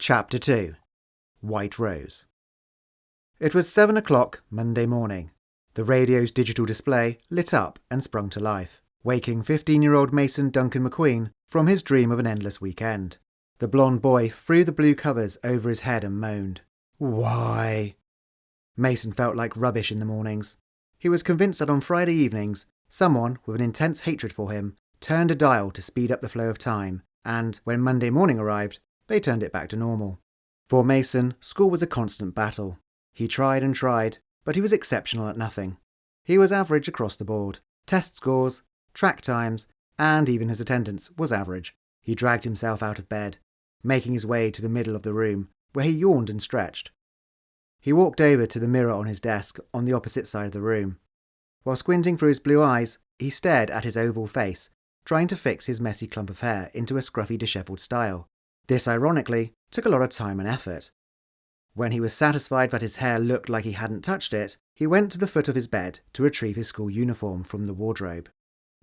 Chapter 2. White Rose. It was 7 o'clock Monday morning. The radio's digital display lit up and sprung to life, waking 15-year-old Mason Duncan McQueen from his dream of an endless weekend. The blonde boy threw the blue covers over his head and moaned. Why? Mason felt like rubbish in the mornings. He was convinced that on Friday evenings, someone with an intense hatred for him turned a dial to speed up the flow of time, and when Monday morning arrived, they turned it back to normal. For Mason, school was a constant battle. He tried and tried, but he was exceptional at nothing. He was average across the board. Test scores, track times, and even his attendance was average. He dragged himself out of bed, making his way to the middle of the room, where he yawned and stretched. He walked over to the mirror on his desk on the opposite side of the room. While squinting through his blue eyes, he stared at his oval face, trying to fix his messy clump of hair into a scruffy dishevelled style. This, ironically, took a lot of time and effort. When he was satisfied that his hair looked like he hadn't touched it, he went to the foot of his bed to retrieve his school uniform from the wardrobe.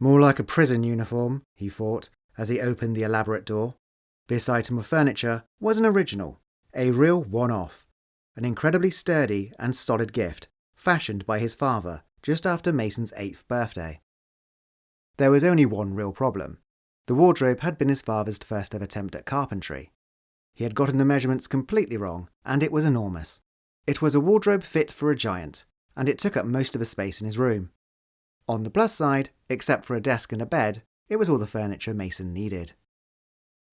More like a prison uniform, he thought, as he opened the elaborate door. This item of furniture was an original, a real one-off, an incredibly sturdy and solid gift, fashioned by his father just after Mason's 8th birthday. There was only one real problem. The wardrobe had been his father's first ever attempt at carpentry. He had gotten the measurements completely wrong, and it was enormous. It was a wardrobe fit for a giant, and it took up most of the space in his room. On the plus side, except for a desk and a bed, it was all the furniture Mason needed.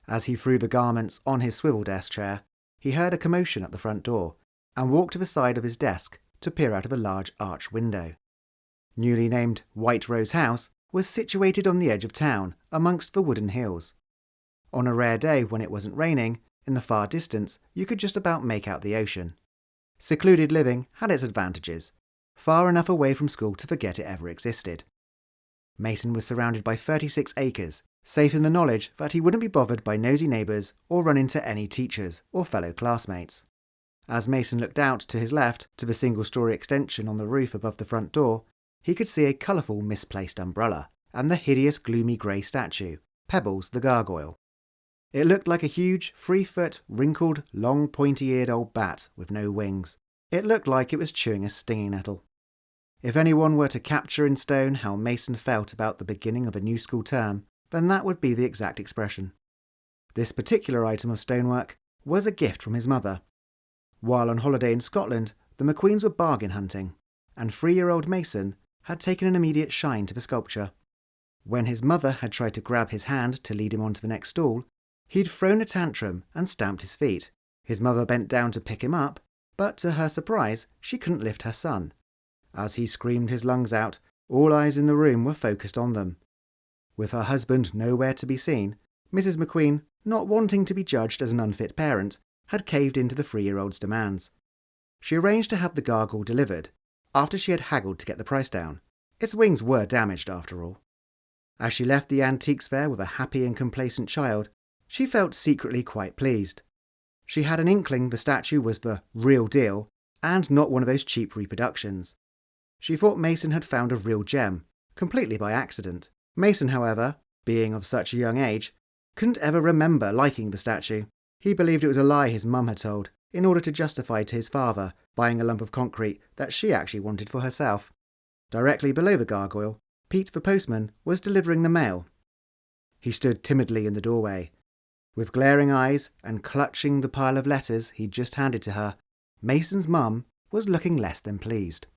As he threw the garments on his swivel desk chair, he heard a commotion at the front door, and walked to the side of his desk to peer out of a large arched window. Newly named White Rose House was situated on the edge of town, amongst the wooden hills. On a rare day when it wasn't raining, in the far distance you could just about make out the ocean. Secluded living had its advantages, far enough away from school to forget it ever existed. Mason was surrounded by 36 acres, safe in the knowledge that he wouldn't be bothered by nosy neighbours or run into any teachers or fellow classmates. As Mason looked out to his left to the single-storey extension on the roof above the front door, he could see a colourful misplaced umbrella and the hideous gloomy grey statue, Pebbles the Gargoyle. It looked like a huge, 3-foot, wrinkled, long pointy-eared old bat with no wings. It looked like it was chewing a stinging nettle. If anyone were to capture in stone how Mason felt about the beginning of a new school term, then that would be the exact expression. This particular item of stonework was a gift from his mother. While on holiday in Scotland, the McQueens were bargain hunting, and 3-year-old Mason had taken an immediate shine to the sculpture. When his mother had tried to grab his hand to lead him onto the next stool, he'd thrown a tantrum and stamped his feet. His mother bent down to pick him up, but to her surprise, she couldn't lift her son. As he screamed his lungs out, all eyes in the room were focused on them. With her husband nowhere to be seen, Mrs. McQueen, not wanting to be judged as an unfit parent, had caved into the 3-year-old's demands. She arranged to have the gargoyle delivered, after she had haggled to get the price down. Its wings were damaged, after all. As she left the antiques fair with a happy and complacent child, she felt secretly quite pleased. She had an inkling the statue was the real deal, and not one of those cheap reproductions. She thought Mason had found a real gem, completely by accident. Mason, however, being of such a young age, couldn't ever remember liking the statue. He believed it was a lie his mum had told, in order to justify to his father buying a lump of concrete that she actually wanted for herself. Directly below the gargoyle, Pete the postman was delivering the mail. He stood timidly in the doorway. With glaring eyes and clutching the pile of letters he'd just handed to her, Mason's mum was looking less than pleased.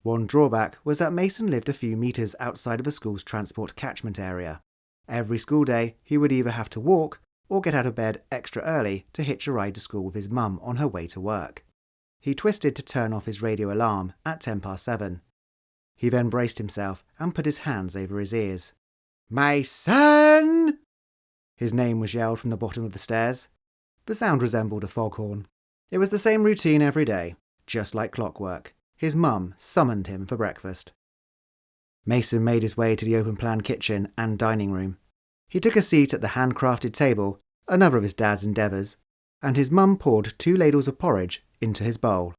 One drawback was that Mason lived a few metres outside of the school's transport catchment area. Every school day he would either have to walk or get out of bed extra early to hitch a ride to school with his mum on her way to work. He twisted to turn off his radio alarm at 7:10. He then braced himself and put his hands over his ears. "Mason!" His name was yelled from the bottom of the stairs. The sound resembled a foghorn. It was the same routine every day, just like clockwork. His mum summoned him for breakfast. Mason made his way to the open-plan kitchen and dining room. He took a seat at the handcrafted table, another of his dad's endeavours, and his mum poured 2 ladles of porridge into his bowl.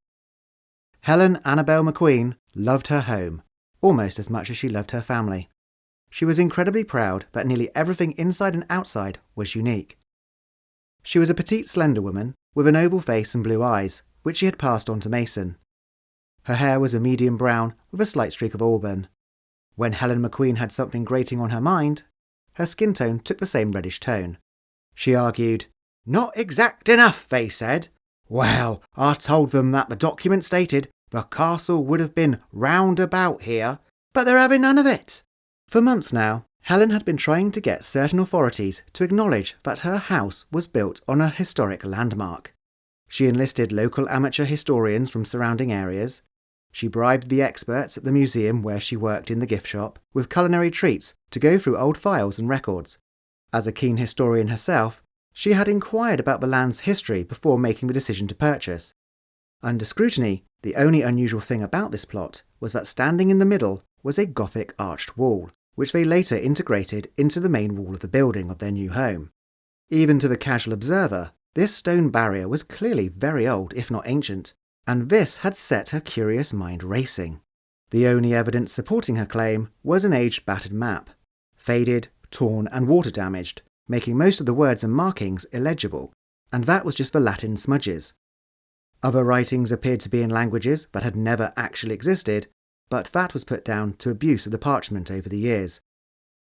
Helen Annabel McQueen loved her home, almost as much as she loved her family. She was incredibly proud that nearly everything inside and outside was unique. She was a petite, slender woman with an oval face and blue eyes, which she had passed on to Mason. Her hair was a medium brown with a slight streak of auburn. When Helen McQueen had something grating on her mind, her skin tone took the same reddish tone. She argued, "Not exact enough, they said. Well, I told them that the document stated the castle would have been round about here, but they're having none of it." For months now, Helen had been trying to get certain authorities to acknowledge that her house was built on a historic landmark. She enlisted local amateur historians from surrounding areas. She bribed the experts at the museum where she worked in the gift shop with culinary treats to go through old files and records. As a keen historian herself, she had inquired about the land's history before making the decision to purchase. Under scrutiny, the only unusual thing about this plot was that standing in the middle was a Gothic arched wall, which they later integrated into the main wall of the building of their new home. Even to the casual observer, this stone barrier was clearly very old, if not ancient, and this had set her curious mind racing. The only evidence supporting her claim was an aged battered map, faded, torn and water damaged, making most of the words and markings illegible, and that was just for Latin smudges. Other writings appeared to be in languages that had never actually existed, but that was put down to abuse of the parchment over the years.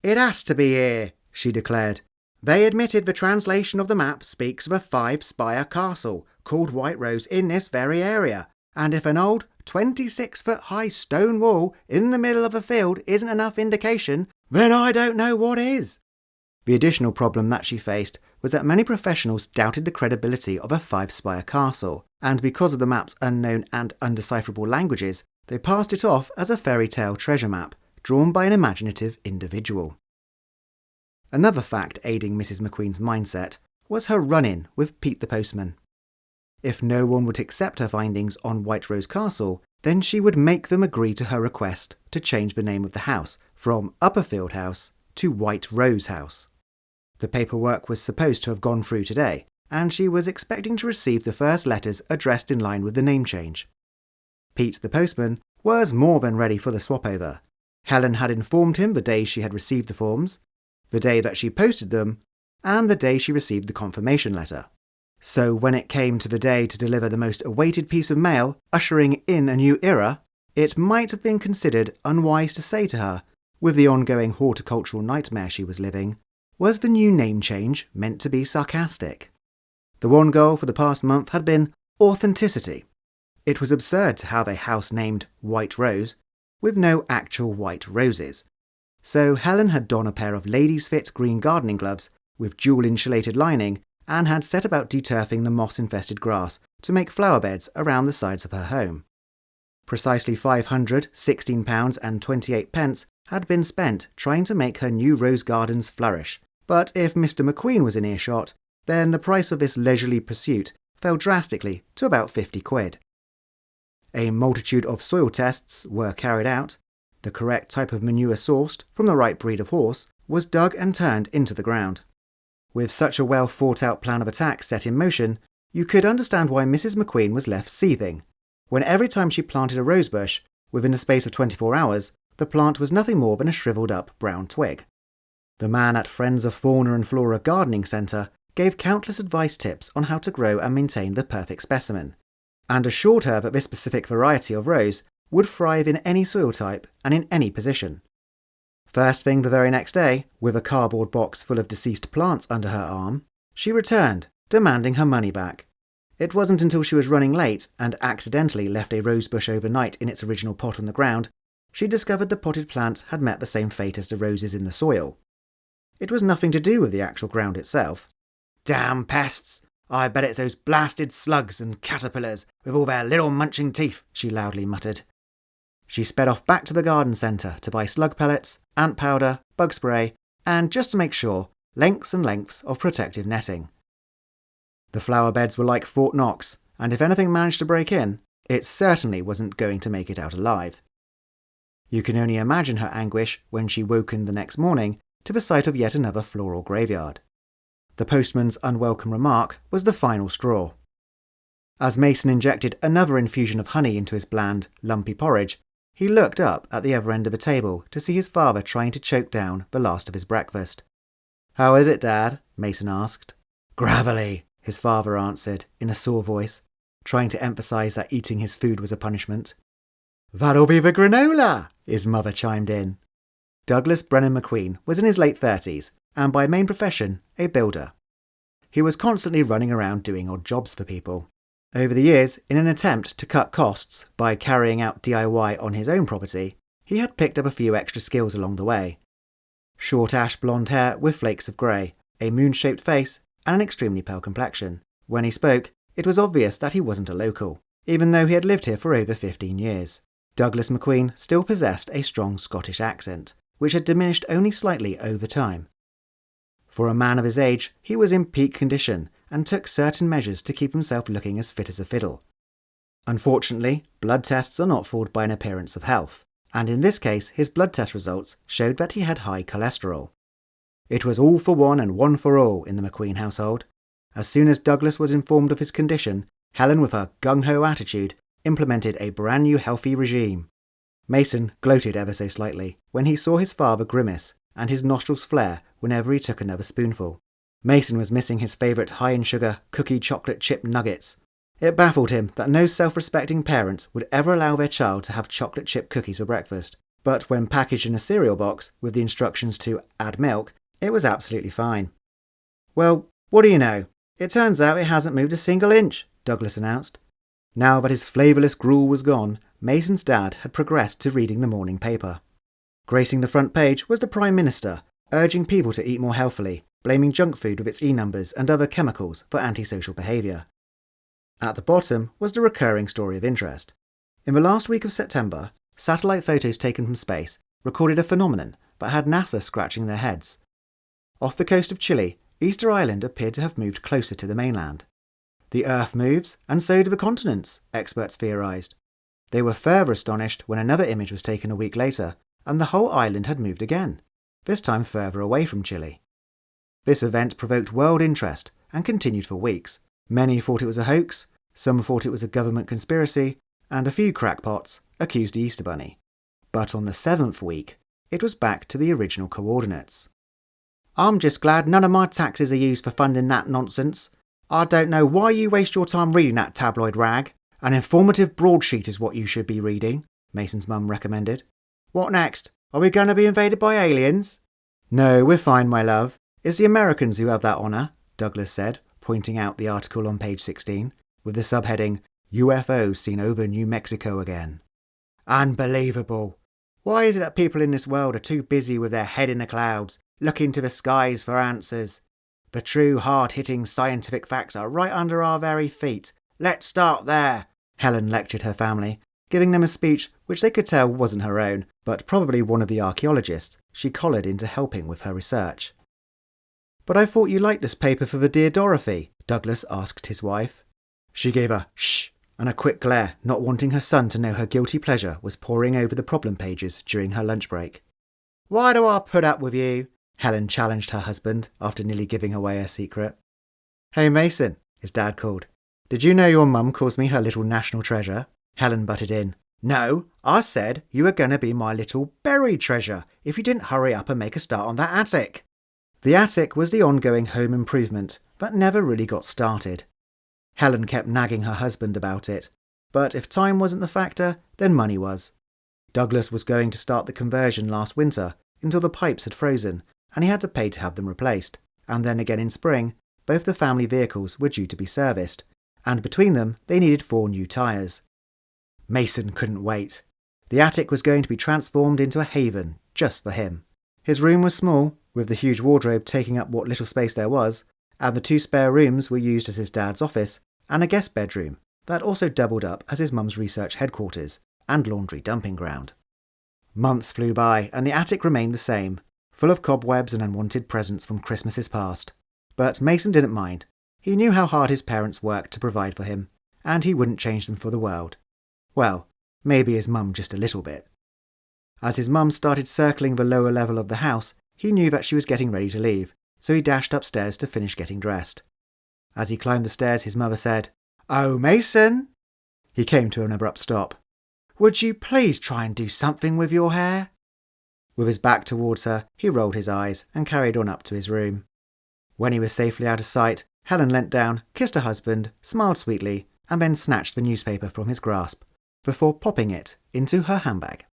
"It has to be here," she declared. "They admitted the translation of the map speaks of a 5-spire castle called White Rose in this very area, and if an old 26-foot-high stone wall in the middle of a field isn't enough indication, then I don't know what is." The additional problem that she faced was that many professionals doubted the credibility of a 5-spire castle, and because of the map's unknown and undecipherable languages, they passed it off as a fairy tale treasure map, drawn by an imaginative individual. Another fact aiding Mrs. McQueen's mindset was her run-in with Pete the postman. If no one would accept her findings on White Rose Castle, then she would make them agree to her request to change the name of the house from Upperfield House to White Rose House. The paperwork was supposed to have gone through today, and she was expecting to receive the first letters addressed in line with the name change. Pete the postman was more than ready for the swap-over. Helen had informed him the day she had received the forms, the day that she posted them, and the day she received the confirmation letter. So when it came to the day to deliver the most awaited piece of mail, ushering in a new era, it might have been considered unwise to say to her, with the ongoing horticultural nightmare she was living, was the new name change meant to be sarcastic? The one goal for the past month had been authenticity. It was absurd to have a house named White Rose with no actual white roses. So Helen had donned a pair of ladies' fit green gardening gloves with dual-insulated lining and had set about deturfing the moss-infested grass to make flower beds around the sides of her home. Precisely £516.28 had been spent trying to make her new rose gardens flourish, but if Mr. McQueen was in earshot, then the price of this leisurely pursuit fell drastically to about £50. A multitude of soil tests were carried out. The correct type of manure sourced from the right breed of horse was dug and turned into the ground. With such a well thought out plan of attack set in motion, you could understand why Mrs. McQueen was left seething, when every time she planted a rosebush, within the space of 24 hours, the plant was nothing more than a shriveled up brown twig. The man at Friends of Fauna and Flora Gardening Centre gave countless advice tips on how to grow and maintain the perfect specimen, and assured her that this specific variety of rose would thrive in any soil type and in any position. First thing the very next day, with a cardboard box full of deceased plants under her arm, she returned, demanding her money back. It wasn't until she was running late and accidentally left a rosebush overnight in its original pot on the ground, she discovered the potted plant had met the same fate as the roses in the soil. It was nothing to do with the actual ground itself. "Damn pests! I bet it's those blasted slugs and caterpillars with all their little munching teeth," she loudly muttered. She sped off back to the garden centre to buy slug pellets, ant powder, bug spray, and, just to make sure, lengths and lengths of protective netting. The flower beds were like Fort Knox, and if anything managed to break in, it certainly wasn't going to make it out alive. You can only imagine her anguish when she woken the next morning to the sight of yet another floral graveyard. The postman's unwelcome remark was the final straw. As Mason injected another infusion of honey into his bland, lumpy porridge, he looked up at the other end of the table to see his father trying to choke down the last of his breakfast. "How is it, Dad?" Mason asked. "Gravelly," his father answered in a sore voice, trying to emphasise that eating his food was a punishment. "That'll be the granola," his mother chimed in. Douglas Brennan McQueen was in his late 30s and by main profession a builder. He was constantly running around doing odd jobs for people. Over the years, in an attempt to cut costs by carrying out DIY on his own property, he had picked up a few extra skills along the way. Short ash blonde hair with flakes of grey, a moon-shaped face, and an extremely pale complexion. When he spoke, it was obvious that he wasn't a local, even though he had lived here for over 15 years. Douglas McQueen still possessed a strong Scottish accent, which had diminished only slightly over time. For a man of his age, he was in peak condition and took certain measures to keep himself looking as fit as a fiddle. Unfortunately, blood tests are not fooled by an appearance of health, and in this case his blood test results showed that he had high cholesterol. It was all for one and one for all in the McQueen household. As soon as Douglas was informed of his condition, Helen, with her gung-ho attitude, implemented a brand new healthy regime. Mason gloated ever so slightly when he saw his father grimace and his nostrils flare whenever he took another spoonful. Mason was missing his favourite high-in-sugar cookie chocolate chip nuggets. It baffled him that no self-respecting parent would ever allow their child to have chocolate chip cookies for breakfast, but when packaged in a cereal box with the instructions to add milk, it was absolutely fine. "Well, what do you know? It turns out it hasn't moved a single inch," Douglas announced. Now that his flavourless gruel was gone, Mason's dad had progressed to reading the morning paper. Gracing the front page was the Prime Minister, urging people to eat more healthily, blaming junk food with its E-numbers and other chemicals for antisocial behaviour. At the bottom was the recurring story of interest. In the last week of September, satellite photos taken from space recorded a phenomenon that had NASA scratching their heads. Off the coast of Chile, Easter Island appeared to have moved closer to the mainland. The Earth moves, and so do the continents, experts theorised. They were further astonished when another image was taken a week later, and the whole island had moved again, this time further away from Chile. This event provoked world interest and continued for weeks. Many thought it was a hoax, some thought it was a government conspiracy, and a few crackpots accused the Easter Bunny. But on the 7th week, it was back to the original coordinates. "I'm just glad none of my taxes are used for funding that nonsense. I don't know why you waste your time reading that tabloid rag. An informative broadsheet is what you should be reading," Mason's mum recommended. "What next? Are we going to be invaded by aliens?" "No, we're fine, my love. It's the Americans who have that honour," Douglas said, pointing out the article on page 16, with the subheading, "UFOs seen over New Mexico again." "Unbelievable. Why is it that people in this world are too busy with their head in the clouds, looking to the skies for answers? The true hard-hitting scientific facts are right under our very feet. Let's start there," Helen lectured her family, giving them a speech which they could tell wasn't her own, but probably one of the archaeologists she collared into helping with her research. "But I thought you liked this paper for the Dear Dorothy," Douglas asked his wife. She gave a shh and a quick glare, not wanting her son to know her guilty pleasure was poring over the problem pages during her lunch break. "Why do I put up with you?" Helen challenged her husband after nearly giving away her secret. "Hey Mason," his dad called. "Did you know your mum calls me her little national treasure?" Helen butted in. "No, I said you were going to be my little buried treasure if you didn't hurry up and make a start on that attic." The attic was the ongoing home improvement that never really got started. Helen kept nagging her husband about it, but if time wasn't the factor, then money was. Douglas was going to start the conversion last winter until the pipes had frozen, and he had to pay to have them replaced. And then again in spring, both the family vehicles were due to be serviced, and between them they needed 4 new tyres. Mason couldn't wait. The attic was going to be transformed into a haven just for him. His room was small, with the huge wardrobe taking up what little space there was, and the 2 spare rooms were used as his dad's office and a guest bedroom that also doubled up as his mum's research headquarters and laundry dumping ground. Months flew by and the attic remained the same, full of cobwebs and unwanted presents from Christmases past. But Mason didn't mind. He knew how hard his parents worked to provide for him, and he wouldn't change them for the world. Well, maybe his mum just a little bit. As his mum started circling the lower level of the house, he knew that she was getting ready to leave, so he dashed upstairs to finish getting dressed. As he climbed the stairs, his mother said, "Oh, Mason!" He came to an abrupt stop. "Would you please try and do something with your hair?" With his back towards her, he rolled his eyes and carried on up to his room. When he was safely out of sight, Helen leant down, kissed her husband, smiled sweetly, and then snatched the newspaper from his grasp, before popping it into her handbag.